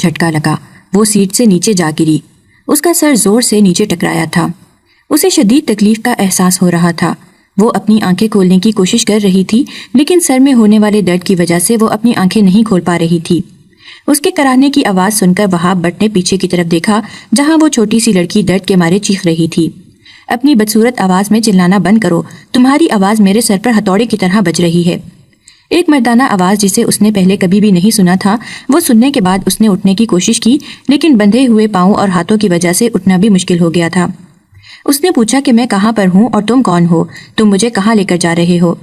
جھٹکا لگا، وہ سیٹ سے نیچے جا گری، اس کا سر زور سے نیچے ٹکرایا تھا، اسے شدید تکلیف کا احساس ہو رہا تھا۔ وہ اپنی آنکھیں کھولنے کی کوشش کر رہی تھی لیکن سر میں ہونے والے درد کی وجہ سے وہ اپنی آنکھیں نہیں کھول پا رہی تھی۔ اس کے کراہنے کی آواز سن کر وہاب بٹ نے پیچھے کی طرف دیکھا جہاں وہ چھوٹی سی لڑکی درد کے مارے چیخ رہی تھی۔ اپنی بدصورت آواز میں چلانا بند کرو، تمہاری آواز میرے سر پر ہتھوڑے کی طرح بج رہی ہے۔ ایک مردانہ آواز جسے اس نے پہلے کبھی بھی نہیں سنا تھا، وہ سننے کے بعد اس نے اٹھنے کی کوشش کی لیکن بندھے ہوئے پاؤں اور ہاتھوں کی وجہ سے اٹھنا بھی مشکل ہو گیا تھا۔ اس نے پوچھا کہ میں کہاں پر ہوں اور تم کون ہو؟ تم مجھے کہاں لے کر جا رہے ہو؟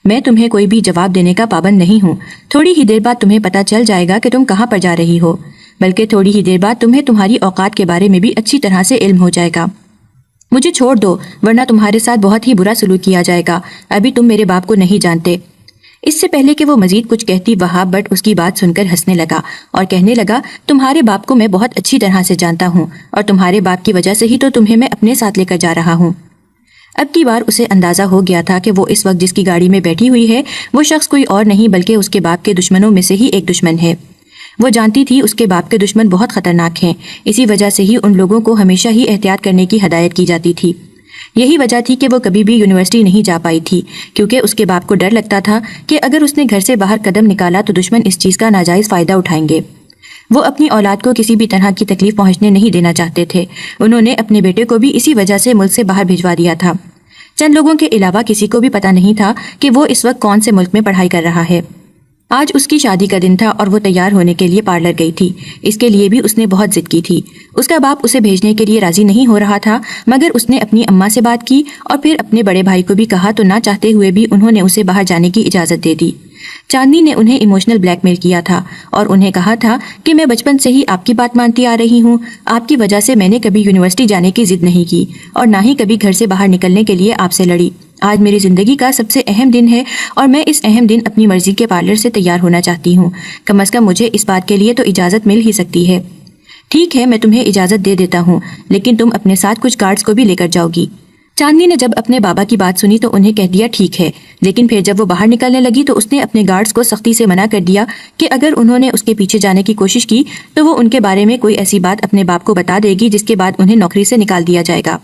میں تمہیں کوئی بھی جواب دینے کا پابند نہیں ہوں، تھوڑی ہی دیر بعد تمہیں پتہ چل جائے گا کہ تم کہاں پر جا رہی ہو، بلکہ تھوڑی ہی دیر بعد تمہیں تمہاری اوقات کے بارے میں بھی اچھی طرح سے علم ہو جائے گا۔ مجھے چھوڑ دو ورنہ تمہارے ساتھ بہت ہی برا سلوک کیا جائے گا، ابھی تم میرے باپ کو نہیں جانتے۔ اس سے پہلے کہ وہ مزید کچھ کہتی وہاب بٹ اس کی بات سن کر ہنسنے لگا اور کہنے لگا، تمہارے باپ کو میں بہت اچھی طرح سے جانتا ہوں اور تمہارے باپ کی وجہ سے ہی تو تمہیں میں اپنے ساتھ لے کر جا رہا ہوں۔ اب کی بار اسے اندازہ ہو گیا تھا کہ وہ اس وقت جس کی گاڑی میں بیٹھی ہوئی ہے وہ شخص کوئی اور نہیں بلکہ اس کے باپ کے دشمنوں میں سے ہی ایک دشمن ہے۔ وہ جانتی تھی اس کے باپ کے دشمن بہت خطرناک ہیں، اسی وجہ سے ہی ان لوگوں کو ہمیشہ ہی احتیاط کرنے کی ہدایت کی جاتی تھی۔ یہی وجہ تھی کہ وہ کبھی بھی یونیورسٹی نہیں جا پائی تھی، کیونکہ اس کے باپ کو ڈر لگتا تھا کہ اگر اس نے گھر سے باہر قدم نکالا تو دشمن اس چیز کا ناجائز فائدہ اٹھائیں گے۔ وہ اپنی اولاد کو کسی بھی طرح کی تکلیف پہنچنے نہیں دینا چاہتے تھے، انہوں نے اپنے بیٹے کو بھی اسی وجہ سے ملک سے باہر بھجوا دیا تھا۔ چند لوگوں کے علاوہ کسی کو بھی پتہ نہیں تھا کہ وہ اس وقت کون سے ملک میں پڑھائی کر رہا ہے۔ آج اس کی شادی کا دن تھا اور وہ تیار ہونے کے لیے پارلر گئی تھی، اس کے لیے بھی اس نے بہت ضد کی تھی۔ اس کا باپ اسے بھیجنے کے لیے راضی نہیں ہو رہا تھا، مگر اس نے اپنی اماں سے بات کی اور پھر اپنے بڑے بھائی کو بھی کہا تو نہ چاہتے ہوئے بھی انہوں نے اسے باہر جانے کی اجازت دے دی۔ چاندنی نے انہیں ایموشنل بلیک میل کیا تھا اور انہیں کہا تھا کہ میں بچپن سے ہی آپ کی بات مانتی آ رہی ہوں، آپ کی وجہ سے میں نے کبھی یونیورسٹی جانے کی ضد نہیں کی اور نہ ہی کبھی گھر سے باہر نکلنے کے لیے آپ سے لڑی۔ آج میری زندگی کا سب سے اہم دن ہے اور میں اس اہم دن اپنی مرضی کے پارلر سے تیار ہونا چاہتی ہوں، کم از کم مجھے اس بات کے لیے تو اجازت مل ہی سکتی ہے۔ ٹھیک ہے، میں تمہیں اجازت دے دیتا ہوں، لیکن تم اپنے ساتھ کچھ گارڈز کو بھی لے کر جاؤ گی۔ چاندنی نے جب اپنے بابا کی بات سنی تو انہیں کہہ دیا ٹھیک ہے، لیکن پھر جب وہ باہر نکلنے لگی تو اس نے اپنے گارڈز کو سختی سے منع کر دیا کہ اگر انہوں نے اس کے پیچھے جانے کی کوشش کی تو وہ ان کے بارے میں کوئی ایسی بات اپنے باپ کو بتا دے گی جس کے بعد انہیں نوکری سے نکال دیا جائے گا۔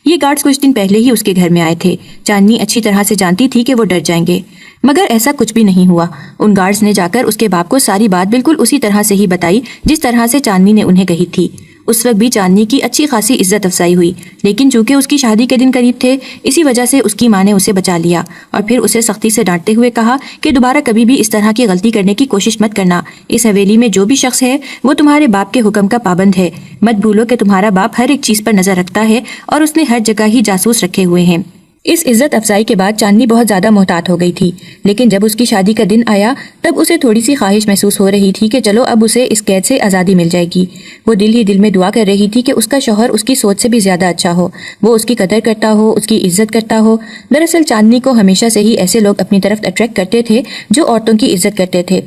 یہ گارڈز کچھ دن پہلے ہی اس کے گھر میں آئے تھے، چاندنی اچھی طرح سے جانتی تھی کہ وہ ڈر جائیں گے، مگر ایسا کچھ بھی نہیں ہوا۔ ان گارڈز نے جا کر اس کے باپ کو ساری بات بالکل اسی طرح سے ہی بتائی جس طرح سے چاندنی نے انہیں کہی تھی۔ اس وقت بھی چاندنی کی اچھی خاصی عزت افزائی ہوئی، لیکن چونکہ اس کی شادی کے دن قریب تھے اسی وجہ سے اس کی ماں نے اسے بچا لیا اور پھر اسے سختی سے ڈانٹتے ہوئے کہا کہ دوبارہ کبھی بھی اس طرح کی غلطی کرنے کی کوشش مت کرنا، اس حویلی میں جو بھی شخص ہے وہ تمہارے باپ کے حکم کا پابند ہے، مت بھولو کہ تمہارا باپ ہر ایک چیز پر نظر رکھتا ہے اور اس نے ہر جگہ ہی جاسوس رکھے ہوئے ہیں۔ اس عزت افزائی کے بعد چاندنی بہت زیادہ محتاط ہو گئی تھی، لیکن جب اس کی شادی کا دن آیا تب اسے تھوڑی سی خواہش محسوس ہو رہی تھی کہ چلو اب اسے اس قید سے آزادی مل جائے گی۔ وہ دل ہی دل میں دعا کر رہی تھی کہ اس کا شوہر اس کی سوچ سے بھی زیادہ اچھا ہو، وہ اس کی قدر کرتا ہو، اس کی عزت کرتا ہو۔ دراصل چاندنی کو ہمیشہ سے ہی ایسے لوگ اپنی طرف اٹریکٹ کرتے تھے جو عورتوں کی عزت کرتے تھے۔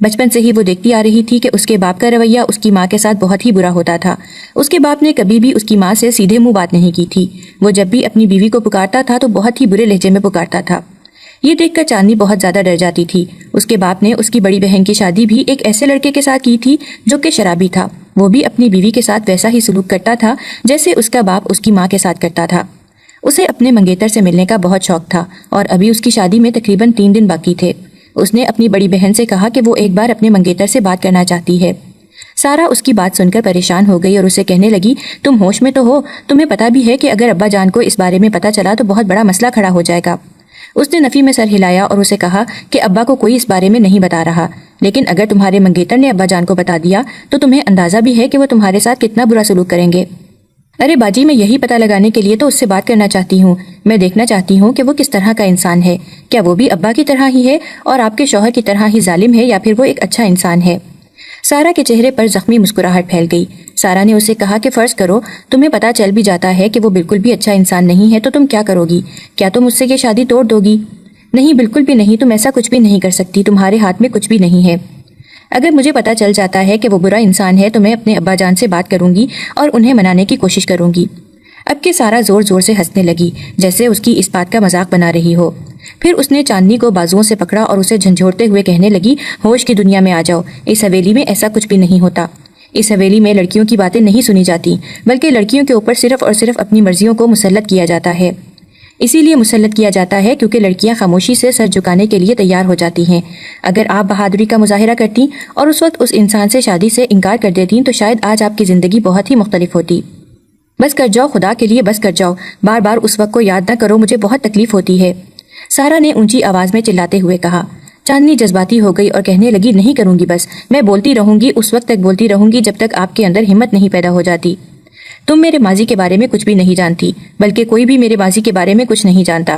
بچپن سے ہی وہ دیکھتی آ رہی تھی کہ اس کے باپ کا رویہ اس کی ماں کے ساتھ بہت ہی برا ہوتا تھا۔ اس کے باپ نے کبھی بھی اس کی ماں سے سیدھے منہ بات نہیں کی تھی، وہ جب بھی اپنی بیوی کو پکارتا تھا تو بہت ہی برے لہجے میں پکارتا تھا۔ یہ دیکھ کر چاندنی بہت زیادہ ڈر جاتی تھی۔ اس کے باپ نے اس کی بڑی بہن کی شادی بھی ایک ایسے لڑکے کے ساتھ کی تھی جو کہ شرابی تھا، وہ بھی اپنی بیوی کے ساتھ ویسا ہی سلوک کرتا تھا جیسے اس کا باپ اس کی ماں کے ساتھ کرتا تھا۔ اسے اپنے منگیتر سے ملنے کا بہت شوق تھا اور ابھی اس کی شادی میں تقریباً 3 دن باقی تھے۔ اس نے اپنی بڑی بہن سے کہا کہ وہ ایک بار اپنے منگیتر سے بات کرنا چاہتی ہے۔ سارا اس کی بات سن کر پریشان ہو گئی اور اسے کہنے لگی، تم ہوش میں تو ہو؟ تمہیں پتہ بھی ہے کہ اگر ابا جان کو اس بارے میں پتہ چلا تو بہت بڑا مسئلہ کھڑا ہو جائے گا۔ اس نے نفی میں سر ہلایا اور اسے کہا کہ ابا کو کوئی اس بارے میں نہیں بتا رہا، لیکن اگر تمہارے منگیتر نے ابا جان کو بتا دیا تو تمہیں اندازہ بھی ہے کہ وہ تمہارے ساتھ کتنا برا سلوک کریں گے۔ ارے باجی، میں یہی پتہ لگانے کے لیے تو اس سے بات کرنا چاہتی ہوں، میں دیکھنا چاہتی ہوں کہ وہ کس طرح کا انسان ہے، کیا وہ بھی ابا کی طرح ہی ہے اور آپ کے شوہر کی طرح ہی ظالم ہے یا پھر وہ ایک اچھا انسان ہے۔ سارا کے چہرے پر زخمی مسکراہٹ پھیل گئی۔ سارا نے اسے کہا کہ فرض کرو تمہیں پتہ چل بھی جاتا ہے کہ وہ بالکل بھی اچھا انسان نہیں ہے تو تم کیا کرو گی؟ کیا تم اس سے یہ شادی توڑ دو گی؟ نہیں، بالکل بھی نہیں، تم ایسا کچھ بھی نہیں کر سکتی، تمہارے ہاتھ میں کچھ بھی نہیں ہے۔ اگر مجھے پتہ چل جاتا ہے کہ وہ برا انسان ہے تو میں اپنے ابا جان سے بات کروں گی اور انہیں منانے کی کوشش کروں گی۔ اب کہ سارا زور زور سے ہنسنے لگی جیسے اس کی اس بات کا مذاق بنا رہی ہو۔ پھر اس نے چاندنی کو بازوؤں سے پکڑا اور اسے جھنجھوڑتے ہوئے کہنے لگی، ہوش کی دنیا میں آ جاؤ، اس حویلی میں ایسا کچھ بھی نہیں ہوتا۔ اس حویلی میں لڑکیوں کی باتیں نہیں سنی جاتی، بلکہ لڑکیوں کے اوپر صرف اور صرف اپنی مرضیوں کو مسلط کیا جاتا ہے۔ اسی لیے مسلط کیا جاتا ہے کیونکہ لڑکیاں خاموشی سے سر جھکانے کے لیے تیار ہو جاتی ہیں۔ اگر آپ بہادری کا مظاہرہ کرتی اور اس وقت اس انسان سے شادی سے انکار کر دیتی تو شاید آج آپ کی زندگی بہت ہی مختلف ہوتی۔ بس کر جاؤ، خدا کے لیے بس کر جاؤ، بار بار اس وقت کو یاد نہ کرو، مجھے بہت تکلیف ہوتی ہے، سارا نے اونچی آواز میں چلاتے ہوئے کہا۔ چاندنی جذباتی ہو گئی اور کہنے لگی، نہیں کروں گی، بس میں بولتی رہوں گی، اس وقت تک بولتی رہوں گی جب تک آپ کے اندر ہمت نہیں پیدا ہو جاتی۔ تم میرے ماضی کے بارے میں کچھ بھی نہیں جانتی، بلکہ کوئی بھی میرے ماضی کے بارے میں کچھ نہیں جانتا۔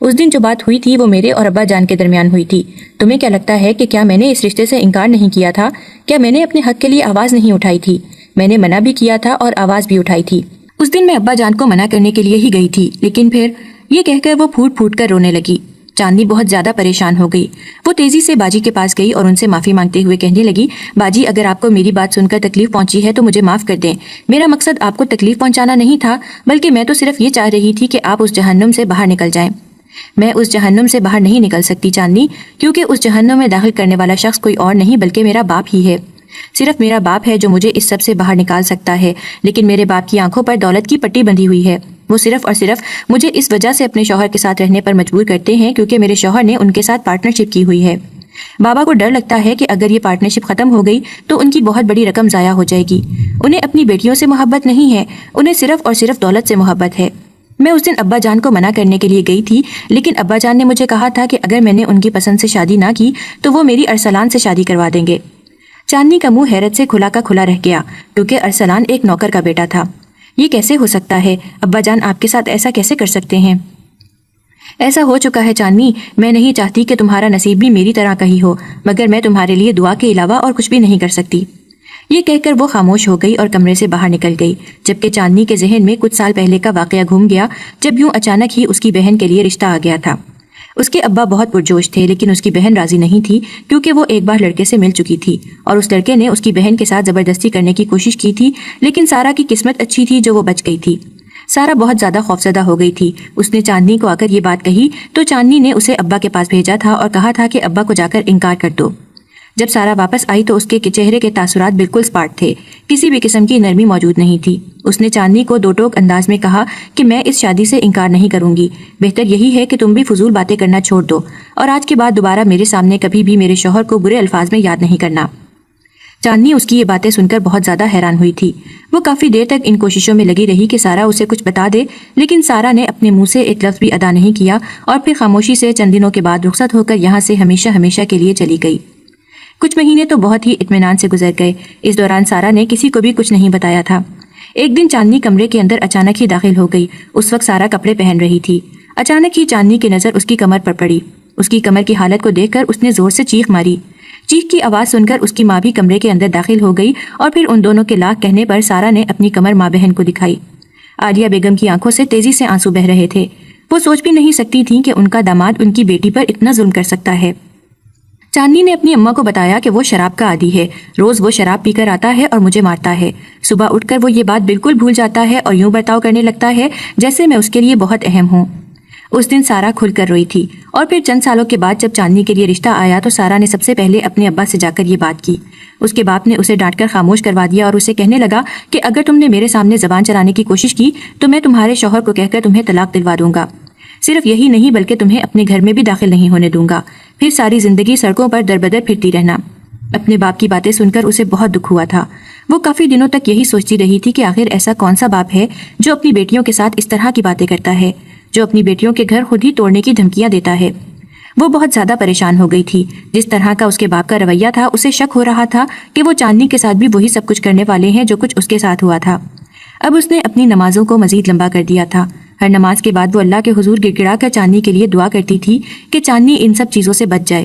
اس دن جو بات ہوئی تھی وہ میرے اور ابا جان کے درمیان ہوئی تھی۔ تمہیں کیا لگتا ہے کہ کیا میں نے اس رشتے سے انکار نہیں کیا تھا؟ کیا میں نے اپنے حق کے لیے آواز نہیں اٹھائی تھی؟ میں نے منع بھی کیا تھا اور آواز بھی اٹھائی تھی۔ اس دن میں ابا جان کو منع کرنے کے لیے ہی گئی تھی، لیکن پھر یہ کہہ کر وہ پھوٹ پھوٹ کر رونے لگی۔ چاندنی بہت زیادہ پریشان ہو گئی۔ وہ تیزی سے باجی کے پاس گئی اور ان سے معافی مانگتے ہوئے کہنے لگی، باجی اگر آپ کو میری بات سن کر تکلیف پہنچی ہے تو مجھے معاف کر دیں۔ میرا مقصد آپ کو تکلیف پہنچانا نہیں تھا، بلکہ میں تو صرف یہ چاہ رہی تھی کہ آپ اس جہنم سے باہر نکل جائیں۔ میں اس جہنم سے باہر نہیں نکل سکتی چاندنی، کیونکہ اس جہنم میں داخل کرنے والا شخص کوئی اور نہیں بلکہ میرا باپ ہی ہے۔ صرف میرا باپ ہے جو مجھے اس سب سے باہر نکال سکتا ہے، لیکن میرے باپ کی آنکھوں پر دولت کی پٹی بندھی ہوئی ہے۔ وہ صرف اور صرف مجھے اس وجہ سے اپنے شوہر کے ساتھ رہنے پر مجبور کرتے ہیں کیونکہ میرے شوہر نے ان کے ساتھ پارٹنرشپ کی ہوئی ہے۔ بابا کو ڈر لگتا ہے کہ اگر یہ پارٹنرشپ ختم ہو گئی تو ان کی بہت بڑی رقم ضائع ہو جائے گی۔ انہیں اپنی بیٹیوں سے محبت نہیں ہے، انہیں صرف اور صرف دولت سے محبت ہے۔ میں اس دن ابا جان کو منع کرنے کے لیے گئی تھی، لیکن ابا جان نے مجھے کہا تھا کہ اگر میں نے ان کی پسند سے شادی نہ کی تو وہ میری ارسلان سے شادی کروا دیں گے۔ چاندنی کا منہ حیرت سے کھلا کا کھلا رہ گیا، کیونکہ ارسلان ایک نوکر کا بیٹا تھا۔ یہ کیسے ہو سکتا ہے؟ ابا جان آپ کے ساتھ ایسا کیسے کر سکتے ہیں؟ ایسا ہو چکا ہے چاندنی، میں نہیں چاہتی کہ تمہارا نصیب بھی میری طرح کا ہی ہو، مگر میں تمہارے لیے دعا کے علاوہ اور کچھ بھی نہیں کر سکتی۔ یہ کہہ کر وہ خاموش ہو گئی اور کمرے سے باہر نکل گئی، جبکہ چاندنی کے ذہن میں کچھ سال پہلے کا واقعہ گھوم گیا جب یوں اچانک ہی اس کی بہن کے لیے رشتہ آ گیا تھا۔ اس کے ابا بہت پرجوش تھے، لیکن اس کی بہن راضی نہیں تھی کیونکہ وہ ایک بار لڑکے سے مل چکی تھی اور اس لڑکے نے اس کی بہن کے ساتھ زبردستی کرنے کی کوشش کی تھی، لیکن سارا کی قسمت اچھی تھی جو وہ بچ گئی تھی۔ سارا بہت زیادہ خوفزدہ ہو گئی تھی۔ اس نے چاندنی کو آ کر یہ بات کہی تو چاندنی نے اسے ابا کے پاس بھیجا تھا اور کہا تھا کہ ابا کو جا کر انکار کر دو۔ جب سارا واپس آئی تو اس کے چہرے کے تاثرات بالکل سپاٹ تھے، کسی بھی قسم کی نرمی موجود نہیں تھی۔ اس نے چاندنی کو دو ٹوک انداز میں کہا کہ میں اس شادی سے انکار نہیں کروں گی، بہتر یہی ہے کہ تم بھی فضول باتیں کرنا چھوڑ دو اور آج کے بعد دوبارہ میرے سامنے کبھی بھی میرے شوہر کو برے الفاظ میں یاد نہیں کرنا۔ چاندنی اس کی یہ باتیں سن کر بہت زیادہ حیران ہوئی تھی۔ وہ کافی دیر تک ان کوششوں میں لگی رہی کہ سارا اسے کچھ بتا دے، لیکن سارا نے اپنے منہ سے ایک لفظ بھی ادا نہیں کیا اور پھر خاموشی سے چند دنوں کے بعد رخصت ہو کر یہاں سے ہمیشہ ہمیشہ کے لیے چلی گئی۔ کچھ مہینے تو بہت ہی اطمینان سے گزر گئے۔ اس دوران سارا نے کسی کو بھی کچھ نہیں بتایا تھا۔ ایک دن چاندنی کمرے کے اندر اچانک ہی داخل ہو گئی۔ اس وقت سارا کپڑے پہن رہی تھی۔ اچانک ہی چاندنی کی نظر اس کی کمر پر پڑی۔ اس کی کمر کی حالت کو دیکھ کر اس نے زور سے چیخ ماری۔ چیخ کی آواز سن کر اس کی ماں بھی کمرے کے اندر داخل ہو گئی اور پھر ان دونوں کے لاکھ کہنے پر سارا نے اپنی کمر ماں بہن کو دکھائی۔ عالیہ بیگم کی آنکھوں سے تیزی سے آنسو بہ رہے تھے۔ وہ سوچ بھی نہیں سکتی تھیں کہ ان کا داماد ان کی بیٹی پر اتنا ظلم کر سکتا ہے۔ چاندنی نے اپنی اماں کو بتایا کہ وہ شراب کا عادی ہے، روز وہ شراب پی کر آتا ہے اور مجھے مارتا ہے۔ صبح اٹھ کر وہ یہ بات بالکل بھول جاتا ہے اور یوں برتاؤ کرنے لگتا ہے جیسے میں اس کے لیے بہت اہم ہوں۔ اس دن سارا کھل کر روئی تھی اور پھر چند سالوں کے بعد جب چاندنی کے لیے رشتہ آیا تو سارا نے سب سے پہلے اپنے ابا سے جا کر یہ بات کی۔ اس کے باپ نے اسے ڈانٹ کر خاموش کروا دیا اور اسے کہنے لگا کہ اگر تم نے میرے سامنے زبان چلانے کی کوشش کی تو میں تمہارے شوہر کو کہہ کر تمہیں طلاق دلوا دوں گا۔ صرف یہی نہیں بلکہ تمہیں اپنے گھر میں بھی داخل نہیں ہونے دوں گا، پھر ساری زندگی سڑکوں پر در بدر پھرتی رہنا۔ اپنے باپ کی باتیں سن کر اسے بہت دکھ ہوا تھا۔ وہ کافی دنوں تک یہی سوچتی رہی تھی کہ آخر ایسا کون سا باپ ہے جو اپنی بیٹیوں کے ساتھ اس طرح کی باتیں کرتا ہے، جو اپنی بیٹیوں کے گھر خود ہی توڑنے کی دھمکیاں دیتا ہے۔ وہ بہت زیادہ پریشان ہو گئی تھی۔ جس طرح کا اس کے باپ کا رویہ تھا اسے شک ہو رہا تھا کہ وہ چاندنی کے ساتھ بھی وہی سب کچھ کرنے والے ہیں جو کچھ اس کے ساتھ ہوا تھا۔ اب اس نے اپنی نمازوں کو مزید لمبا کر دیا تھا۔ ہر نماز کے بعد وہ اللہ کے حضور گڑ گڑا کر چاندنی کے لیے دعا کرتی تھی کہ چاندنی ان سب چیزوں سے بچ جائے۔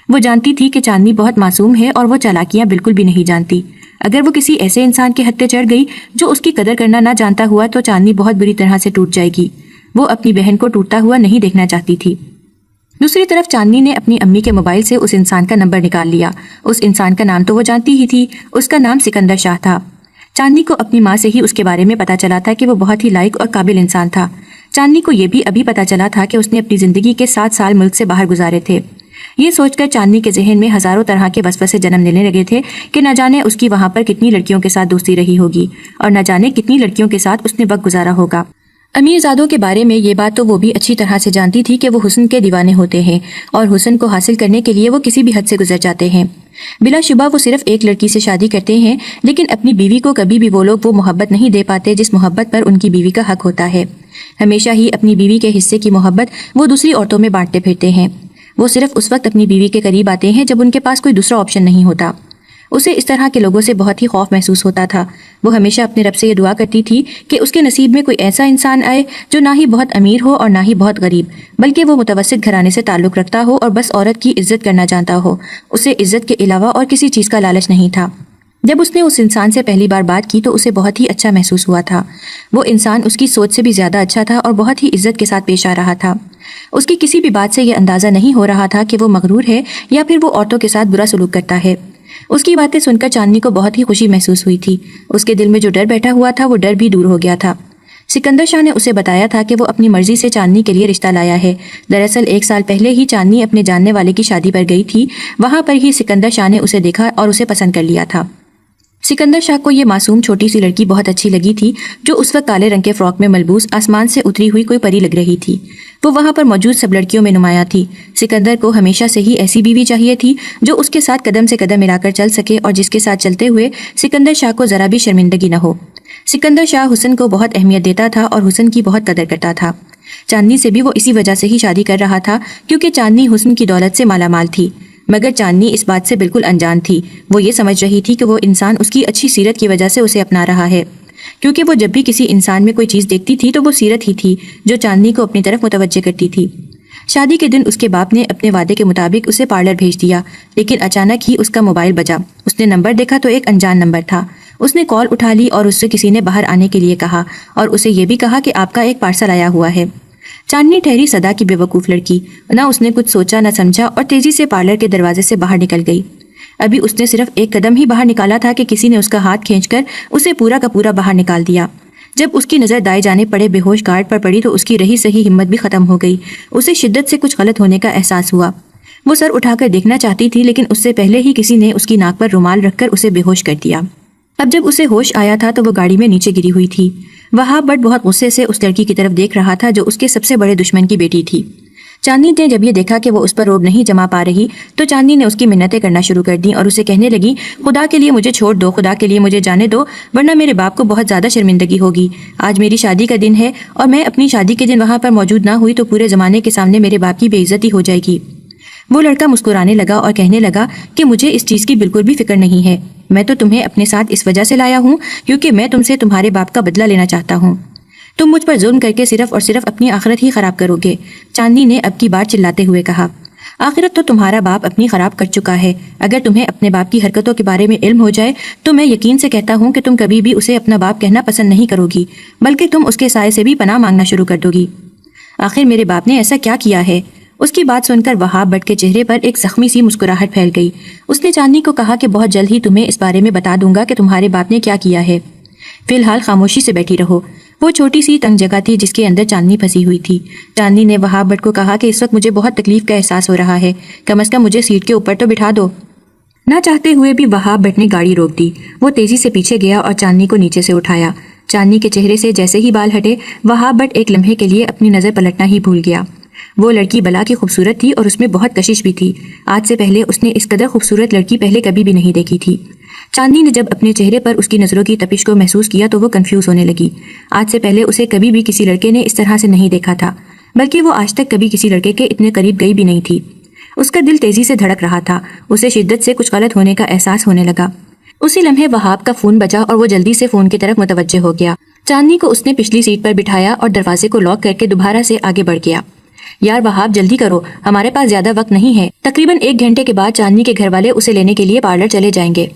وہ جانتی تھی کہ چاندنی بہت معصوم ہے اور وہ چالاکیاں بالکل بھی نہیں جانتی۔ اگر وہ کسی ایسے انسان کے ہتھے چڑھ گئی جو اس کی قدر کرنا نہ جانتا ہوا تو چاندنی بہت بری طرح سے ٹوٹ جائے گی۔ وہ اپنی بہن کو ٹوٹتا ہوا نہیں دیکھنا چاہتی تھی۔ دوسری طرف چاندنی نے اپنی امی کے موبائل سے اس انسان کا نمبر نکال لیا۔ اس انسان کا نام تو وہ جانتی ہی تھی، اس کا نام سکندر شاہ تھا۔ چاندنی کو اپنی ماں سے ہی اس کے بارے میں پتا چلا تھا کہ وہ بہت ہی لائق اور قابل انسان تھا۔ چاندنی کو یہ بھی ابھی پتا چلا تھا کہ اس نے اپنی زندگی کے 7 سال ملک سے باہر گزارے تھے۔ یہ سوچ کر چاندنی کے ذہن میں ہزاروں طرح کے وسوسے جنم لینے لگے تھے کہ نہ جانے اس کی وہاں پر کتنی لڑکیوں کے ساتھ دوستی رہی ہوگی اور نہ جانے کتنی لڑکیوں کے ساتھ اس نے وقت گزارا ہوگا۔ امیر زادوں کے بارے میں یہ بات تو وہ بھی اچھی طرح سے جانتی تھی کہ وہ حسن کے دیوانے ہوتے ہیں اور حسن کو حاصل کرنے کے لیے وہ کسی بھی حد سے گزر جاتے ہیں۔ بلا شبہ وہ صرف ایک لڑکی سے شادی کرتے ہیں، لیکن اپنی بیوی کو کبھی بھی وہ لوگ وہ محبت نہیں دے پاتے جس محبت پر ان کی بیوی کا حق ہوتا ہے۔ ہمیشہ ہی اپنی بیوی کے حصے کی محبت وہ دوسری عورتوں میں بانٹتے پھرتے ہیں۔ وہ صرف اس وقت اپنی بیوی کے قریب آتے ہیں جب ان کے پاس کوئی دوسرا آپشن نہیں ہوتا۔ اسے اس طرح کے لوگوں سے بہت ہی خوف محسوس ہوتا تھا۔ وہ ہمیشہ اپنے رب سے یہ دعا کرتی تھی کہ اس کے نصیب میں کوئی ایسا انسان آئے جو نہ ہی بہت امیر ہو اور نہ ہی بہت غریب، بلکہ وہ متوسط گھرانے سے تعلق رکھتا ہو اور بس عورت کی عزت کرنا جانتا ہو۔ اسے عزت کے علاوہ اور کسی چیز کا لالچ نہیں تھا۔ جب اس نے اس انسان سے پہلی بار بات کی تو اسے بہت ہی اچھا محسوس ہوا تھا۔ وہ انسان اس کی سوچ سے بھی زیادہ اچھا تھا اور بہت ہی عزت کے ساتھ پیش آ رہا تھا۔ اس کی کسی بھی بات سے یہ اندازہ نہیں ہو رہا تھا کہ وہ مغرور ہے یا پھر وہ عورتوں کے ساتھ برا سلوک کرتا ہے۔ اس کی باتیں سن کر چاندنی کو بہت ہی خوشی محسوس ہوئی تھی۔ اس کے دل میں جو ڈر بیٹھا ہوا تھا وہ ڈر بھی دور ہو گیا تھا۔ سکندر شاہ نے اسے بتایا تھا کہ وہ اپنی مرضی سے چاندنی کے لیے رشتہ لایا ہے۔ دراصل 1 سال پہلے ہی چاندنی اپنے جاننے والے کی شادی پر گئی تھی۔ وہاں پر ہی سکندر شاہ نے اسے دیکھا اور اسے پسند کر لیا تھا۔ سکندر شاہ کو یہ معصوم چھوٹی سی لڑکی بہت اچھی لگی تھی جو اس وقت کالے رنگ کے فراک میں ملبوس آسمان سے اتری ہوئی کوئی پری لگ رہی تھی۔ وہ وہاں پر موجود سب لڑکیوں میں نمایاں تھی۔ سکندر کو ہمیشہ سے ہی ایسی بیوی چاہیے تھی جو اس کے ساتھ قدم سے قدم ملا کر چل سکے اور جس کے ساتھ چلتے ہوئے سکندر شاہ کو ذرا بھی شرمندگی نہ ہو۔ سکندر شاہ حسن کو بہت اہمیت دیتا تھا اور حسن کی بہت قدر کرتا تھا۔ چاندنی سے بھی وہ اسی وجہ سے ہی شادی کر رہا تھا کیونکہ چاندنی حسن کی دولت سے مالا مال تھی، مگر چاندنی اس بات سے بالکل انجان تھی۔ وہ یہ سمجھ رہی تھی کہ وہ انسان اس کی اچھی سیرت کی وجہ سے اسے اپنا رہا ہے، کیونکہ وہ جب بھی کسی انسان میں کوئی چیز دیکھتی تھی تو وہ سیرت ہی تھی جو چاندنی کو اپنی طرف متوجہ کرتی تھی۔ شادی کے دن اس کے باپ نے اپنے وعدے کے مطابق اسے پارلر بھیج دیا، لیکن اچانک ہی اس کا موبائل بجا۔ اس نے نمبر دیکھا تو ایک انجان نمبر تھا۔ اس نے کال اٹھا لی اور اس سے کسی نے باہر آنے کے لیے کہا اور اسے یہ بھی کہا کہ آپ کا ایک پارسل آیا ہوا ہے۔ چاندنی ٹھہری صدا کی بے وقوف لڑکی، نہ اس نے کچھ سوچا نہ سمجھا اور تیزی سے پارلر کے دروازے سے باہر نکل گئی۔ ابھی اس نے صرف ایک قدم ہی باہر نکالا تھا کہ کسی نے اس کا ہاتھ کھینچ کر اسے پورا کا پورا باہر نکال دیا۔ جب اس کی نظر دائیں جانے پڑے بے ہوش گارڈ پر پڑی تو اس کی رہی سہی ہمت بھی ختم ہو گئی۔ اسے شدت سے کچھ غلط ہونے کا احساس ہوا۔ وہ سر اٹھا کر دیکھنا چاہتی تھی لیکن اس سے پہلے ہی کسی نے اس کی ناک پر رومال رکھ کر اسے بے ہوش کر دیا۔ اب جب اسے ہوش آیا تھا تو وہ گاڑی میں نیچے گری ہوئی تھی۔ وہاب بٹ بہت غصے سے اس لڑکی کی طرف دیکھ رہا تھا جو اس کے سب سے بڑے دشمن کی بیٹی تھی۔ چاندنی نے جب یہ دیکھا کہ وہ اس پر روب نہیں جما پا رہی تو چاندنی نے اس کی منتیں کرنا شروع کر دیں اور اسے کہنے لگی، خدا کے لیے مجھے چھوڑ دو، خدا کے لیے مجھے جانے دو، ورنہ میرے باپ کو بہت زیادہ شرمندگی ہوگی۔ آج میری شادی کا دن ہے اور میں اپنی شادی کے دن وہاں پر موجود نہ ہوئی تو پورے زمانے کے سامنے میرے باپ کی بے عزتی ہو جائے گی۔ وہ لڑکا مسکرانے لگا اور کہنے لگا کہ مجھے اس چیز کی بالکل بھی فکر نہیں ہے، میں تو تمہیں اپنے ساتھ اس وجہ سے لایا ہوں کیونکہ میں تم سے تمہارے باپ کا بدلہ لینا چاہتا ہوں۔ تم مجھ پر ظلم کر کے صرف اور صرف اپنی آخرت ہی خراب کرو گے، چاندنی نے اب کی بار چلاتے ہوئے کہا۔ آخرت تو تمہارا باپ اپنی خراب کر چکا ہے۔ اگر تمہیں اپنے باپ کی حرکتوں کے بارے میں علم ہو جائے تو میں یقین سے کہتا ہوں کہ تم کبھی بھی اسے اپنا باپ کہنا پسند نہیں کرو گی، بلکہ تم اس کے سائے سے بھی پناہ مانگنا شروع کر دو گی۔ آخر میرے باپ نے ایسا کیا کیا ہے؟ اس کی بات سن کر وہاب بٹ کے چہرے پر ایک زخمی سی مسکراہٹ پھیل گئی۔ اس نے چاندنی کو کہا کہ بہت جلد ہی تمہیں اس بارے میں بتا دوں گا کہ تمہارے باپ نے کیا کیا ہے، فی الحال خاموشی سے بیٹھی رہو۔ وہ چھوٹی سی تنگ جگہ تھی جس کے اندر چاندنی پھنسی ہوئی تھی۔ چاندنی نے وہاب بٹ کو کہا کہ اس وقت مجھے بہت تکلیف کا احساس ہو رہا ہے، کم از کم مجھے سیٹ کے اوپر تو بٹھا دو۔ نہ چاہتے ہوئے بھی وہاب بٹ نے گاڑی روک دی۔ وہ تیزی سے پیچھے گیا اور چاندنی کو نیچے سے اٹھایا۔ چاندنی کے چہرے سے جیسے ہی بال ہٹے وہاب بٹ ایک لمحے کے لیے اپنی نظر پلٹنا ہی بھول گیا۔ وہ لڑکی بلا کی خوبصورت تھی اور اس میں بہت کشش بھی تھی۔ آج سے پہلے اس نے اس قدر خوبصورت لڑکی پہلے کبھی بھی نہیں دیکھی تھی۔ چاندنی نے جب اپنے چہرے پر اس کی نظروں کی تپش کو محسوس کیا تو وہ کنفیوز ہونے لگی۔ آج سے پہلے اسے کبھی بھی کسی لڑکے نے اس طرح سے نہیں دیکھا تھا، بلکہ وہ آج تک کبھی کسی لڑکے کے اتنے قریب گئی بھی نہیں تھی۔ اس کا دل تیزی سے دھڑک رہا تھا، اسے شدت سے کچھ غلط ہونے کا احساس ہونے لگا۔ اسی لمحے وہاب کا فون بجا اور وہ جلدی سے فون کی طرف متوجہ ہو گیا۔ چاندنی کو اس نے پچھلی سیٹ پر بٹھایا اور دروازے کو لاک کر کے دوبارہ سے آگے بڑھ گیا۔ یار وہاب جلدی کرو، ہمارے پاس زیادہ وقت نہیں ہے۔ تقریباً 1 گھنٹے کے بعد چاندنی کے گھر والے اسے لینے کے لیے پارلر چلے جائیں گے۔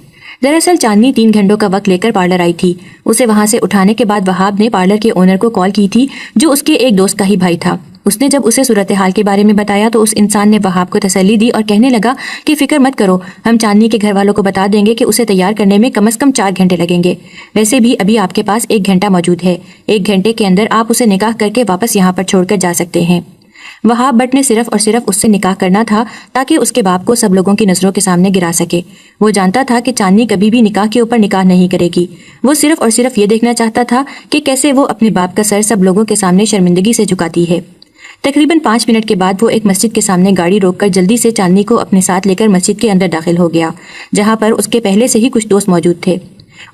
دراصل چاندنی 3 گھنٹوں کا وقت لے کر پارلر آئی تھی۔ اسے وہاں سے اٹھانے کے بعد وہاب نے پارلر کے اونر کو کال کی تھی جو اس کے ایک دوست کا ہی بھائی تھا۔ اس نے جب اسے صورتحال کے بارے میں بتایا تو اس انسان نے وہاب کو تسلی دی اور کہنے لگا کہ فکر مت کرو، ہم چاندنی کے گھر والوں کو بتا دیں گے کہ اسے تیار کرنے میں کم از کم 4 گھنٹے لگیں گے۔ ویسے بھی ابھی آپ کے پاس 1 گھنٹہ موجود ہے، 1 گھنٹے کے اندر آپ اسے نکاح کر کے واپس یہاں پر چھوڑ کر جا سکتے ہیں۔ وہاب بٹ نے صرف اور صرف اس سے نکاح کرنا تھا تاکہ اس کے باپ کو سب لوگوں کی نظروں کے سامنے گرا سکے۔ وہ جانتا تھا کہ چاندنی کبھی بھی نکاح کے اوپر نکاح نہیں کرے گی۔ وہ صرف اور صرف یہ دیکھنا چاہتا تھا کہ کیسے وہ اپنے باپ کا سر سب لوگوں کے سامنے شرمندگی سے جھکاتی ہے۔ تقریباً 5 منٹ کے بعد وہ ایک مسجد کے سامنے گاڑی روک کر جلدی سے چاندنی کو اپنے ساتھ لے کر مسجد کے اندر داخل ہو گیا، جہاں پر اس کے پہلے سے ہی کچھ دوست موجود تھے۔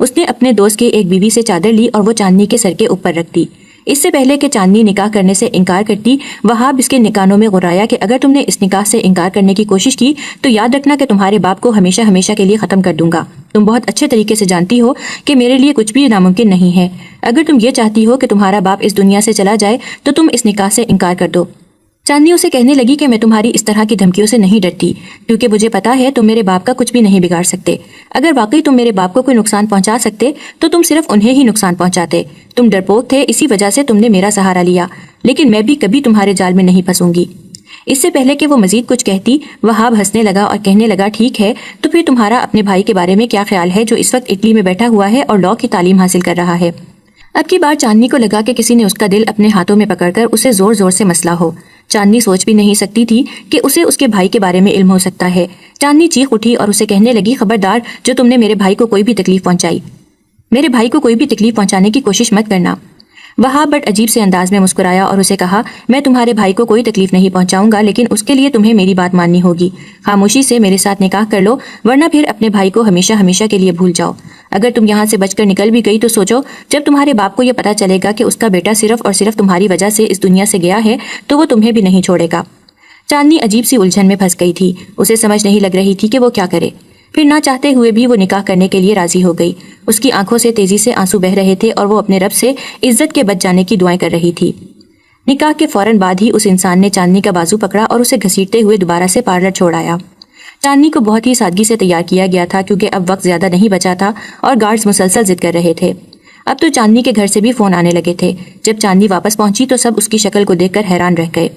اس نے اپنے دوست کے ایک بیوی سے چادر لی اور وہ چاندنی کے سر کے اوپر رکھ دی۔ اس سے پہلے کہ چاندنی نکاح کرنے سے انکار کرتی، وہاب اس کے کانوں میں غرایا کہ اگر تم نے اس نکاح سے انکار کرنے کی کوشش کی تو یاد رکھنا کہ تمہارے باپ کو ہمیشہ ہمیشہ کے لیے ختم کر دوں گا۔ تم بہت اچھے طریقے سے جانتی ہو کہ میرے لیے کچھ بھی ناممکن نہیں ہے۔ اگر تم یہ چاہتی ہو کہ تمہارا باپ اس دنیا سے چلا جائے تو تم اس نکاح سے انکار کر دو۔ چاندنی اسے کہنے لگی کہ میں تمہاری اس طرح کی دھمکیوں سے نہیں ڈرتی، کیونکہ مجھے پتا ہے تم میرے باپ کا کچھ بھی نہیں بگاڑ سکتے۔ اگر واقعی تم میرے باپ کو کوئی نقصان پہنچا سکتے تو تم صرف انہیں ہی نقصان پہنچاتے۔ تم ڈرپوک تھے، اسی وجہ سے تم نے میرا سہارا لیا، لیکن میں بھی کبھی تمہارے جال میں نہیں پھنسوں گی۔ اس سے پہلے کہ وہ مزید کچھ کہتی، وہاب ہنسنے لگا اور کہنے لگا، ٹھیک ہے، تو پھر تمہارا اپنے بھائی کے بارے میں کیا خیال ہے جو اس وقت اٹلی میں بیٹھا ہوا ہے اور لاء کی تعلیم حاصل کر رہا ہے؟ اب کی بار چاندنی کو لگا کہ کسی نے اس کا دل اپنے ہاتھوں میں پکڑ کر اسے زور زور سے مسلا ہو۔ چاندنی سوچ بھی نہیں سکتی تھی کہ اسے اس کے بھائی کے بارے میں علم ہو سکتا ہے۔ چاندنی چیخ اٹھی اور اسے کہنے لگی، خبردار، جو تم نے میرے بھائی کو کوئی بھی تکلیف پہنچائی، میرے بھائی کو کوئی بھی تکلیف پہنچانے کی کوشش مت کرنا۔ وہاب بٹ عجیب سے انداز میں مسکرایا اور اسے کہا، میں تمہارے بھائی کو کوئی تکلیف نہیں پہنچاؤں گا، لیکن اس کے لیے تمہیں میری بات ماننی ہوگی۔ خاموشی سے میرے ساتھ نکاح کر لو، ورنہ پھر اپنے بھائی کو ہمیشہ ہمیشہ کے لیے بھول جاؤ۔ اگر تم یہاں سے بچ کر نکل بھی گئی تو سوچو، جب تمہارے باپ کو یہ پتا چلے گا کہ اس کا بیٹا صرف اور صرف تمہاری وجہ سے اس دنیا سے گیا ہے تو وہ تمہیں بھی نہیں چھوڑے گا۔ چاندنی عجیب سی الجھن میں پھنس گئی تھی، اسے سمجھ نہیں لگ رہی تھی کہ وہ کیا کرے۔ پھر نہ چاہتے ہوئے بھی وہ نکاح کرنے کے لیے راضی ہو گئی۔ اس کی آنکھوں سے تیزی سے آنسو بہ رہے تھے اور وہ اپنے رب سے عزت کے بچ جانے کی دعائیں کر رہی تھی۔ نکاح کے فوراً بعد ہی اس انسان نے چاندنی کا بازو پکڑا اور اسے گھسیٹتے ہوئے دوبارہ سے پارلر چھوڑ آیا۔ چاندنی کو بہت ہی سادگی سے تیار کیا گیا تھا، کیونکہ اب وقت زیادہ نہیں بچا تھا اور گارڈز مسلسل ضد کر رہے تھے۔ اب تو چاندنی کے گھر سے بھی فون آنے لگے تھے۔ جب چاندنی واپس پہنچی تو سب اس کی شکل کو دیکھ کر حیران رہ گئے۔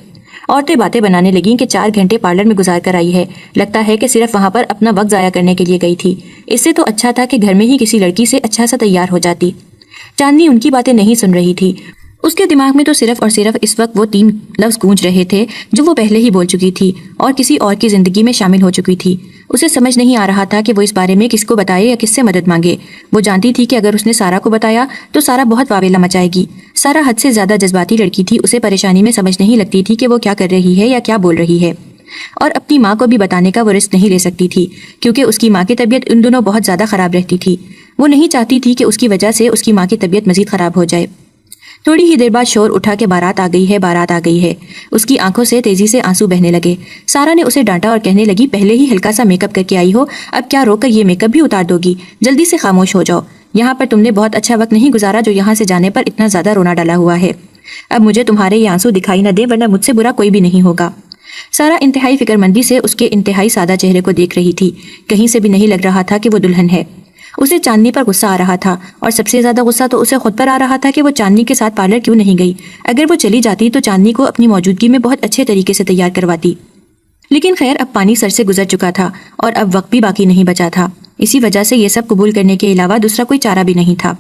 عورتیں باتیں بنانے لگیں کہ 4 گھنٹے پارلر میں گزار کر آئی ہے، لگتا ہے کہ صرف وہاں پر اپنا وقت ضائع کرنے کے لیے گئی تھی۔ اس سے تو اچھا تھا کہ گھر میں ہی کسی لڑکی سے اچھا سا تیار ہو جاتی۔ چاندنی ان کی باتیں نہیں سن رہی تھی۔ اس کے دماغ میں تو صرف اور صرف اس وقت وہ 3 لفظ گونج رہے تھے جو وہ پہلے ہی بول چکی تھی اور کسی اور کی زندگی میں شامل ہو چکی تھی۔ اسے سمجھ نہیں آ رہا تھا کہ وہ اس بارے میں کس کو بتائے یا کس سے مدد مانگے۔ وہ جانتی تھی کہ اگر اس نے سارا کو بتایا تو سارا بہت واویلا مچائے گی۔ سارا حد سے زیادہ جذباتی لڑکی تھی، اسے پریشانی میں سمجھ نہیں لگتی تھی کہ وہ کیا کر رہی ہے یا کیا بول رہی ہے، اور اپنی ماں کو بھی بتانے کا وہ رسک نہیں لے سکتی تھی، کیونکہ اس کی ماں کی طبیعت ان دنوں بہت زیادہ خراب رہتی تھی۔ وہ نہیں چاہتی تھی کہ اس کی وجہ سے اس کی ماں کی طبیعت مزید خراب ہو جائے۔ تھوڑی ہی دیر بعد شور اٹھا کہ بارات آ گئی ہے، بارات آ گئی ہے۔ اس کی آنکھوں سے تیزی سے آنسو بہنے لگے۔ سارا نے اسے ڈانٹا اور کہنے لگی، پہلے ہی ہلکا سا میک اپ کر کے آئی ہو، اب کیا رو کر یہ میک اپ بھی اتار دو گی؟ جلدی سے خاموش ہو جاؤ۔ یہاں پر تم نے بہت اچھا وقت نہیں گزارا جو یہاں سے جانے پر اتنا زیادہ رونا ڈالا ہوا ہے۔ اب مجھے تمہارے یہ آنسو دکھائی نہ دے، ورنہ مجھ سے برا کوئی بھی نہیں ہوگا۔ سارا انتہائی فکر مندی سے اس کے انتہائی سادہ چہرے کو دیکھ رہی تھی۔ کہیں سے بھی نہیں لگ رہا تھا کہ وہ دلہن ہے۔ اسے چاندنی پر غصہ آ رہا تھا، اور سب سے زیادہ غصہ تو اسے خود پر آ رہا تھا کہ وہ چاندنی کے ساتھ پارلر کیوں نہیں گئی۔ اگر وہ چلی جاتی تو چاندنی کو اپنی موجودگی میں بہت اچھے طریقے سے تیار کرواتی، لیکن خیر اب پانی سر سے گزر چکا تھا اور اب وقت بھی باقی نہیں بچا تھا۔ اسی وجہ سے یہ سب قبول کرنے کے علاوہ دوسرا کوئی چارہ بھی نہیں تھا۔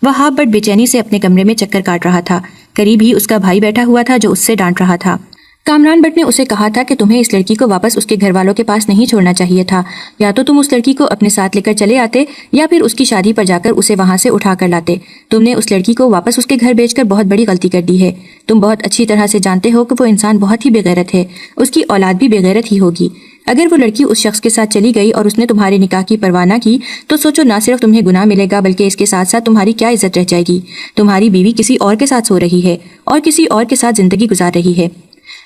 وہاب بٹ بے چینی سے اپنے کمرے میں چکر کاٹ رہا تھا۔ قریب ہی اس کا بھائی بیٹھا ہوا تھا جو اس سے ڈانٹ رہا تھا۔ کامران بٹ نے اسے کہا تھا کہ تمہیں اس لڑکی کو واپس اس کے گھر والوں کے پاس نہیں چھوڑنا چاہیے تھا، یا تو تم اس لڑکی کو اپنے ساتھ لے کر چلے آتے یا پھر اس کی شادی پر جا کر اسے وہاں سے اٹھا کر لاتے۔ تم نے اس لڑکی کو واپس اس کے گھر بھیج کر بہت بڑی غلطی کر دی ہے۔ تم بہت اچھی طرح سے جانتے ہو کہ وہ انسان بہت ہی بے غیرت ہے، اس کی اولاد بھی بے غیرت ہی ہوگی۔ اگر وہ لڑکی اس شخص کے ساتھ چلی گئی اور اس نے تمہارے نکاح کی پرواہ نہ کی تو سوچو، نہ صرف تمہیں گناہ ملے گا بلکہ اس کے ساتھ ساتھ تمہاری کیا عزت رہ جائے گی۔ تمہاری بیوی کسی اور کے ساتھ سو رہی ہے اور کسی اور کے ساتھ زندگی گزار رہی ہے۔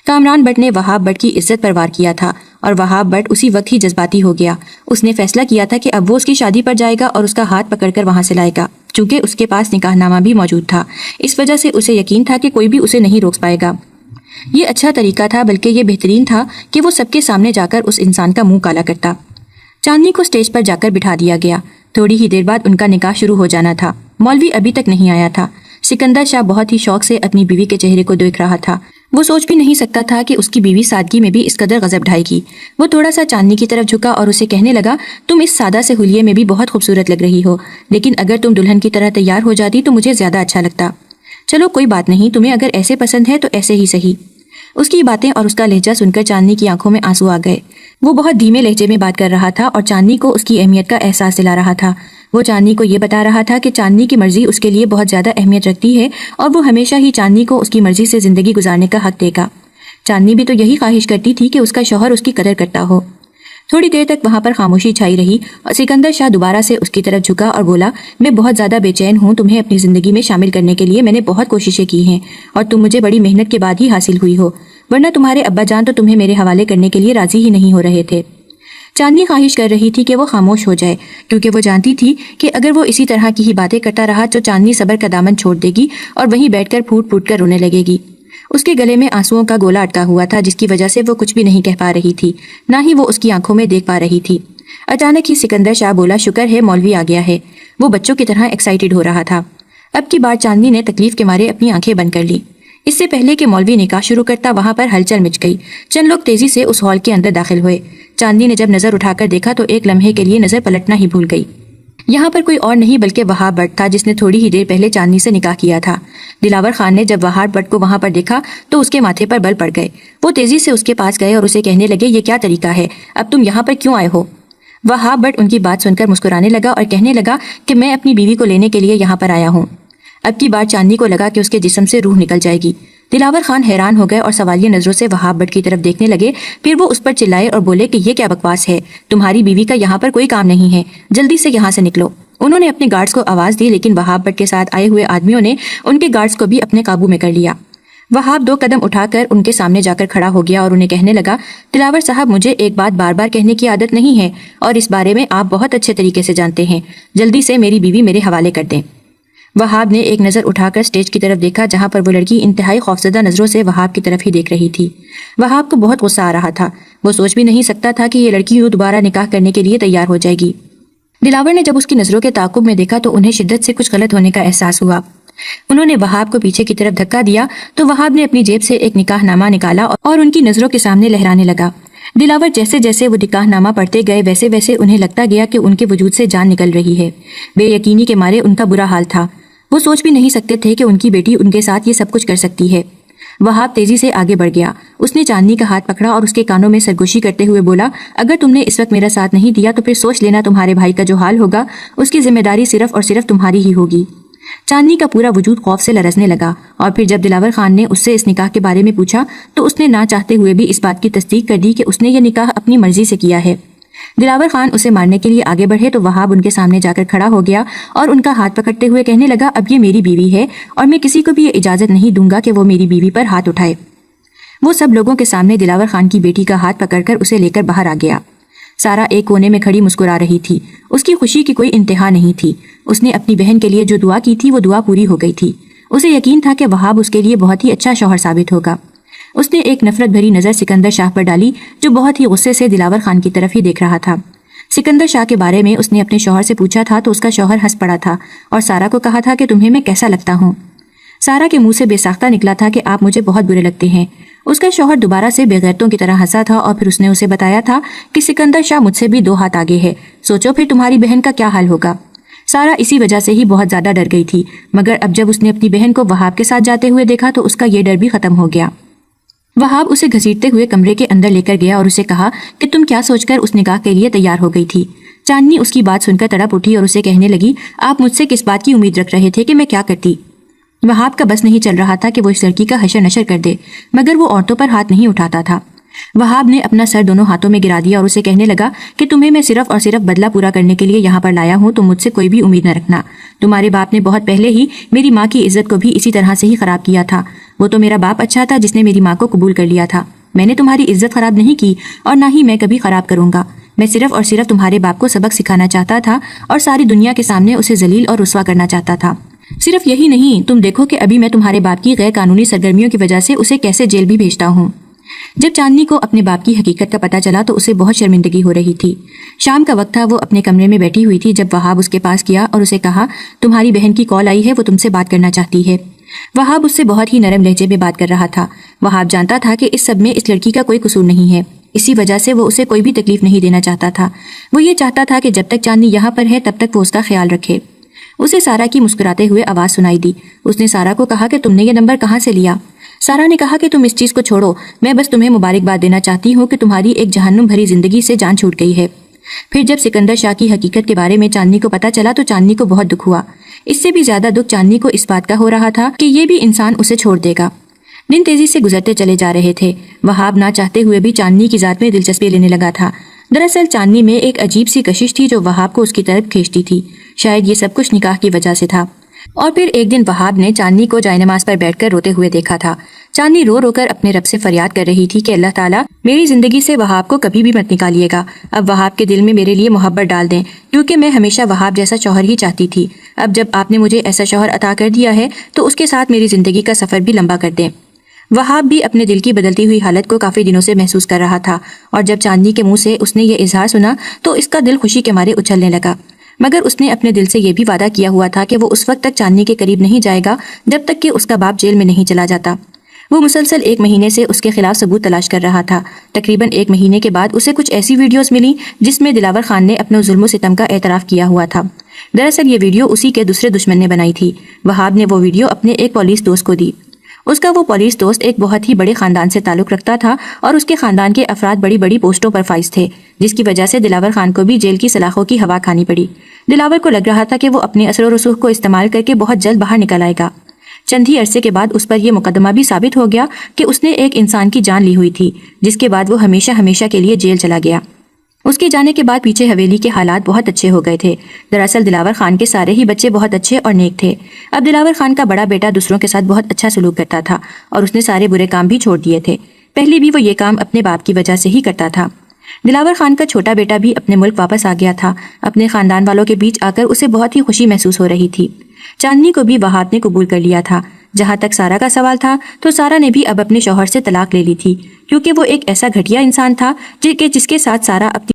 کامران بٹ نے وہاب بٹ کی عزت پر وار کیا تھا اور وہاب بٹ اسی وقت ہی جذباتی ہو گیا۔ اس نے فیصلہ کیا تھا کہ اب وہ اس کی شادی پر جائے گا اور اس کا ہاتھ پکڑ کر وہاں سے لائے گا، چونکہ اس کے پاس نکاح نامہ بھی موجود تھا۔ اس وجہ سے اسے یقین تھا کہ کوئی بھی اسے نہیں روک پائے گا۔ یہ اچھا طریقہ تھا، بلکہ یہ بہترین تھا کہ وہ سب کے سامنے جا کر اس انسان کا منہ کالا کرتا۔ چاندنی کو سٹیج پر جا کر بٹھا دیا گیا۔ تھوڑی ہی دیر بعد ان کا نکاح شروع ہو جانا تھا۔ مولوی ابھی تک نہیں آیا تھا۔ سکندر شاہ بہت ہی شوق سے اپنی بیوی کے چہرے کو دیکھ رہا تھا۔ وہ سوچ بھی نہیں سکتا تھا کہ اس کی بیوی سادگی میں بھی اس قدر غضب ڈھائے گی۔ وہ تھوڑا سا چاندنی کی طرف جھکا اور اسے کہنے لگا، تم اس سادہ سے حلیے میں بھی بہت خوبصورت لگ رہی ہو، لیکن اگر تم دلہن کی طرح تیار ہو جاتی تو مجھے زیادہ اچھا لگتا۔ چلو کوئی بات نہیں، تمہیں اگر ایسے پسند ہے تو ایسے ہی صحیح۔ اس کی باتیں اور اس کا لہجہ سن کر چاندنی کی آنکھوں میں آنسو آ گئے۔ وہ بہت دھیمے لہجے میں بات کر رہا تھا اور چاندنی کو اس کی اہمیت کا احساس دلا رہا تھا۔ وہ چاندنی کو یہ بتا رہا تھا کہ چاندنی کی مرضی اس کے لیے بہت زیادہ اہمیت رکھتی ہے اور وہ ہمیشہ ہی چاندنی کو اس کی مرضی سے زندگی گزارنے کا حق دے گا۔ چاندنی بھی تو یہی خواہش کرتی تھی کہ اس کا شوہر اس کی قدر کرتا ہو۔ تھوڑی دیر تک وہاں پر خاموشی چھائی رہی اور سکندر شاہ دوبارہ سے اس کی طرف جھکا اور بولا، میں بہت زیادہ بے چین ہوں، تمہیں اپنی زندگی میں شامل کرنے کے لیے میں نے بہت کوششیں کی ہیں اور تم مجھے بڑی محنت کے بعد ہی حاصل ہوئی ہو، ورنہ تمہارے ابا جان تو تمہیں میرے حوالے کرنے کے لیے راضی ہی نہیں ہو رہے تھے۔ چاندنی خواہش کر رہی تھی کہ وہ خاموش ہو جائے، کیونکہ وہ جانتی تھی کہ اگر وہ اسی طرح کی ہی باتیں کرتا رہا تو چاندنی صبر کا دامن چھوڑ دے گی اور وہیں بیٹھ کر پھوٹ پھوٹ کر رونے لگے گی۔ اس کے گلے میں آنسوؤں کا گولا اٹکا ہوا تھا جس کی وجہ سے وہ کچھ بھی نہیں کہہ پا رہی تھی، نہ ہی وہ اس کی آنکھوں میں دیکھ پا رہی تھی۔ اچانک ہی سکندر شاہ بولا، شکر ہے مولوی آ گیا ہے۔ وہ بچوں کی طرح ایکسائٹڈ ہو رہا تھا۔ اب کی بار چاندنی نے تکلیف کے مارے اپنی آنکھیں بند کر لی۔ اس سے پہلے کہ مولوی نکاح شروع کرتا وہاں پر ہلچل مچ گئی۔ چند لوگ تیزی سے اس ہال کے اندر داخل ہوئے۔ چاندنی نے جب نظر اٹھا کر دیکھا تو ایک لمحے کے لیے نظر پلٹنا ہی بھول گئی۔ یہاں پر کوئی اور نہیں بلکہ وہاب بٹ تھا جس نے تھوڑی ہی دیر پہلے چاندنی سے نکاح کیا تھا۔ دلاور خان نے جب وہاب بٹ کو وہاں پر دیکھا تو اس کے ماتھے پر بل پڑ گئے۔ وہ تیزی سے اس کے پاس گئے اور اسے کہنے لگے، یہ کیا طریقہ ہے، اب تم یہاں پر کیوں آئے ہو؟ وہاب بٹ ان کی بات سن کر مسکرانے لگا اور کہنے لگا کہ میں اپنی بیوی کو لینے کے لیے یہاں پر آیا ہوں۔ اب کی بار چاندنی کو لگا کہ اس کے جسم سے روح نکل جائے گی۔ دلاور خان حیران ہو گئے اور سوالیہ نظروں سے وہاب بٹ کی طرف دیکھنے لگے، پھر وہ اس پر چلائے اور بولے کہ یہ کیا بکواس ہے، تمہاری بیوی کا یہاں پر کوئی کام نہیں ہے، جلدی سے یہاں سے نکلو۔ انہوں نے اپنے گارڈز کو آواز دی لیکن وہاب بٹ کے ساتھ آئے ہوئے آدمیوں نے ان کے گارڈز کو بھی اپنے قابو میں کر لیا۔ وہاب 2 قدم اٹھا کر ان کے سامنے جا کر کھڑا ہو گیا اور انہیں کہنے لگا، دلاور صاحب مجھے ایک بات بار بار کہنے کی عادت نہیں ہے اور اس بارے میں آپ بہت اچھے طریقے سے جانتے ہیں، جلدی سے میری بیوی میرے حوالے کر دیں۔ وہاب نے ایک نظر اٹھا کر سٹیج کی طرف دیکھا جہاں پر وہ لڑکی انتہائی خوفزدہ نظروں سے وہاب کی طرف ہی دیکھ رہی تھی۔ وہاب کو بہت غصہ آ رہا تھا۔ وہ سوچ بھی نہیں سکتا تھا کہ یہ لڑکی یوں دوبارہ نکاح کرنے کے لیے تیار ہو جائے گی۔ دلاور نے جب اس کی نظروں کے تعاقب میں دیکھا تو انہیں شدت سے کچھ غلط ہونے کا احساس ہوا۔ انہوں نے وہاب کو پیچھے کی طرف دھکا دیا تو وہاب نے اپنی جیب سے ایک نکاح نامہ نکالا اور ان کی نظروں کے سامنے لہرانے لگا۔ دلاور جیسے جیسے وہ نکاح نامہ پڑھتے گئے ویسے ویسے انہیں لگتا گیا کہ ان کے وجود سے جان نکل رہی ہے۔ بے یقینی کے مارے ان کا برا حال تھا۔ وہ سوچ بھی نہیں سکتے تھے کہ ان کی بیٹی ان کے ساتھ یہ سب کچھ کر سکتی ہے۔ وہاب تیزی سے آگے بڑھ گیا۔ اس نے چاندنی کا ہاتھ پکڑا اور اس کے کانوں میں سرگوشی کرتے ہوئے بولا، اگر تم نے اس وقت میرا ساتھ نہیں دیا تو پھر سوچ لینا تمہارے بھائی کا جو حال ہوگا اس کی ذمہ داری صرف اور صرف تمہاری ہی ہوگی۔ چاندنی کا پورا وجود خوف سے لرزنے لگا اور پھر جب دلاور خان نے اس سے اس نکاح کے بارے میں پوچھا تو اس نے نہ چاہتے ہوئے بھی اس بات کی تصدیق کر دی کہ اس نے یہ نکاح اپنی مرضی سے کیا ہے۔ دلاور خان اسے مارنے کے لیے آگے بڑھے تو وہاب ان کے سامنے جا کر کھڑا ہو گیا اور ان کا ہاتھ پکڑتے ہوئے کہنے لگا، اب یہ میری بیوی ہے اور میں کسی کو بھی یہ اجازت نہیں دوں گا کہ وہ میری بیوی پر ہاتھ اٹھائے۔ وہ سب لوگوں کے سامنے دلاور خان کی بیٹی کا ہاتھ پکڑ کر اسے لے کر باہر آ گیا۔ سارا ایک کونے میں کھڑی مسکرا رہی تھی۔ اس کی خوشی کی کوئی انتہا نہیں تھی۔ اس نے اپنی بہن کے لیے جو دعا کی تھی وہ دعا پوری ہو گئی تھی۔ اسے یقین تھا کہ وہاب اس کے لیے بہت ہی اچھا شوہر ثابت ہوگا۔ اس نے ایک نفرت بھری نظر سکندر شاہ پر ڈالی جو بہت ہی غصے سے دلاور خان کی طرف ہی دیکھ رہا تھا۔ سکندر شاہ کے بارے میں اس نے اپنے شوہر سے پوچھا تھا تو اس کا شوہر ہنس پڑا تھا اور سارا کو کہا تھا کہ تمہیں میں کیسا لگتا ہوں۔ سارا کے منہ سے بے ساختہ نکلا تھا کہ آپ مجھے بہت برے لگتے ہیں۔ اس کا شوہر دوبارہ سے بے غیرتوں کی طرح ہنسا تھا اور پھر اس نے اسے بتایا تھا کہ سکندر شاہ مجھ سے بھی 2 ہاتھ آگے ہے، سوچو پھر تمہاری بہن کا کیا حال ہوگا۔ سارا اسی وجہ سے ہی بہت زیادہ ڈر گئی تھی، مگر اب جب اس نے اپنی بہن کو وہاب کے ساتھ جاتے ہوئے دیکھا تو اس کا یہ ڈر بھی ختم ہو گیا۔ وہاب اسے گھسیٹتے ہوئے کمرے کے اندر لے کر گیا اور اسے کہا کہ تم کیا سوچ کر اس نکاح کے لیے تیار ہو گئی تھی۔ چاندنی اس کی بات سن کر تڑپ اٹھی اور اسے کہنے لگی، آپ مجھ سے کس بات کی امید رکھ رہے تھے کہ میں کیا کرتی؟ وہاب کا بس نہیں چل رہا تھا کہ وہ اس لڑکی کا حشر نشر کر دے، مگر وہ عورتوں پر ہاتھ نہیں اٹھاتا تھا۔ وہاب نے اپنا سر دونوں ہاتھوں میں گرا دیا اور اسے کہنے لگا کہ تمہیں میں صرف اور صرف بدلہ پورا کرنے کے لیے یہاں پر لایا ہوں، تم مجھ سے کوئی بھی امید نہ رکھنا۔ تمہارے باپ نے بہت پہلے ہی میری ماں کی عزت کو بھی اسی طرح سے ہی خراب کیا تھا۔ وہ تو میرا باپ اچھا تھا جس نے میری ماں کو قبول کر لیا تھا۔ میں نے تمہاری عزت خراب نہیں کی اور نہ ہی میں کبھی خراب کروں گا۔ میں صرف اور صرف تمہارے باپ کو سبق سکھانا چاہتا تھا اور ساری دنیا کے سامنے اسے ذلیل اور رسوا کرنا چاہتا تھا۔ صرف یہی نہیں، تم دیکھو کہ ابھی میں تمہارے باپ کی غیر قانونی سرگرمیوں کی وجہ سے اسے کیسے جیل بھی بھیجتا ہوں۔ جب چاندنی کو اپنے باپ کی حقیقت کا پتہ چلا تو اسے بہت شرمندگی ہو رہی تھی۔ شام کا وقت تھا، وہ اپنے کمرے میں بیٹھی ہوئی تھی جب وہاب اس کے پاس گیا اور اسے کہا، تمہاری بہن کی کال آئی ہے، وہ تم سے بات کرنا چاہتی ہے۔ وہاب اس سے بہت ہی نرم لہجے میں بات کر رہا تھا۔ وہاب جانتا تھا کہ اس سب میں اس لڑکی کا کوئی قصور نہیں ہے، اسی وجہ سے وہ اسے کوئی بھی تکلیف نہیں دینا چاہتا تھا۔ وہ یہ چاہتا تھا کہ جب تک چاندنی یہاں پر ہے تب تک وہ اس کا خیال رکھے۔ اسے سارا کی مسکراتے ہوئے آواز سنائی دی۔ اس نے سارا کو کہا کہ تم نے یہ نمبر کہاں سے لیا؟ سارا نے کہا کہ تم اس چیز کو چھوڑو، میں بس تمہیں مبارکباد دینا چاہتی ہوں کہ تمہاری ایک جہنم بھری زندگی سے جان چھوٹ گئی ہے۔ پھر جب سکندر شاہ کی حقیقت کے بارے میں چاندنی کو پتہ چلا تو چاندنی کو بہت دکھ ہوا۔ اس سے بھی زیادہ دکھ چاندنی کو اس بات کا ہو رہا تھا کہ یہ بھی انسان اسے چھوڑ دے گا۔ دن تیزی سے گزرتے چلے جا رہے تھے۔ وہاب نہ چاہتے ہوئے بھی چاندنی کی ذات میں دلچسپی لینے لگا تھا۔ دراصل چاندنی میں ایک عجیب سی کشش تھی جو وہاب کو اس کی طرف کھینچتی تھی۔ شاید یہ سب کچھ نکاح کی وجہ سے تھا۔ اور پھر ایک دن وہاب نے چاندنی کو جائے نماز پر بیٹھ کر روتے ہوئے دیکھا تھا۔ چاندنی رو رو کر اپنے رب سے فریاد کر رہی تھی کہ اللہ تعالیٰ میری زندگی سے وہاب کو کبھی بھی مت نکالیے گا۔ اب وہاب کے دل میں میرے لیے محبت ڈال دیں، کیونکہ میں ہمیشہ وہاب جیسا شوہر ہی چاہتی تھی۔ اب جب آپ نے مجھے ایسا شوہر عطا کر دیا ہے تو اس کے ساتھ میری زندگی کا سفر بھی لمبا کر دیں۔ وہاب بھی اپنے دل کی بدلتی ہوئی حالت کو کافی دنوں سے محسوس کر رہا تھا، اور جب چاندنی کے منہ سے اس نے یہ اظہار سنا تو اس کا دل خوشی کے مارے اچھلنے لگا۔ مگر اس نے اپنے دل سے یہ بھی وعدہ کیا ہوا تھا کہ وہ اس وقت تک چاندنی کے قریب نہیں جائے گا جب تک کہ اس کا باپ جیل میں نہیں چلا جاتا۔ وہ مسلسل 1 مہینے سے اس کے خلاف ثبوت تلاش کر رہا تھا۔ تقریباً 1 مہینے کے بعد اسے کچھ ایسی ویڈیوز ملی جس میں دلاور خان نے اپنے ظلم و ستم کا اعتراف کیا ہوا تھا۔ دراصل یہ ویڈیو اسی کے دوسرے دشمن نے بنائی تھی۔ وہاب نے وہ ویڈیو اپنے ایک پولیس دوست کو دی۔ اس کا وہ پولیس دوست ایک بہت ہی بڑے خاندان سے تعلق رکھتا تھا اور اس کے خاندان کے افراد بڑی بڑی پوسٹوں پر فائز تھے، جس کی وجہ سے دلاور خان کو بھی جیل کی سلاخوں کی ہوا کھانی پڑی۔ دلاور کو لگ رہا تھا کہ وہ اپنے اثر و رسوخ کو استعمال کر کے بہت جلد باہر نکل آئے گا۔ چند ہی عرصے کے بعد اس پر یہ مقدمہ بھی ثابت ہو گیا کہ اس نے ایک انسان کی جان لی ہوئی تھی، جس کے بعد وہ ہمیشہ ہمیشہ کے لیے جیل چلا گیا۔ اس کے جانے کے بعد پیچھے حویلی کے حالات بہت اچھے ہو گئے تھے۔ دراصل دلاور خان کے سارے ہی بچے بہت اچھے اور نیک تھے۔ اب دلاور خان کا بڑا بیٹا دوسروں کے ساتھ بہت اچھا سلوک کرتا تھا اور اس نے سارے برے کام بھی چھوڑ دیے تھے۔ پہلے بھی وہ یہ کام اپنے باپ کی وجہ سے ہی کرتا تھا۔ دلاور خان کا چھوٹا بیٹا بھی اپنے ملک واپس آ گیا تھا۔ اپنے خاندان والوں کے بیچ آ کر اسے بہت ہی خوشی محسوس ہو رہی تھی۔ چاندنی کو بھی وہاب نے قبول کر لیا تھا۔ جہاں تک سارا کا سوال تھا تو سارا نے بھی اب اپنے شوہر سے طلاق لے لی تھی، کیونکہ وہ ایک ایسا گھٹیا انسان تھا جس کے ساتھ سارا اپنی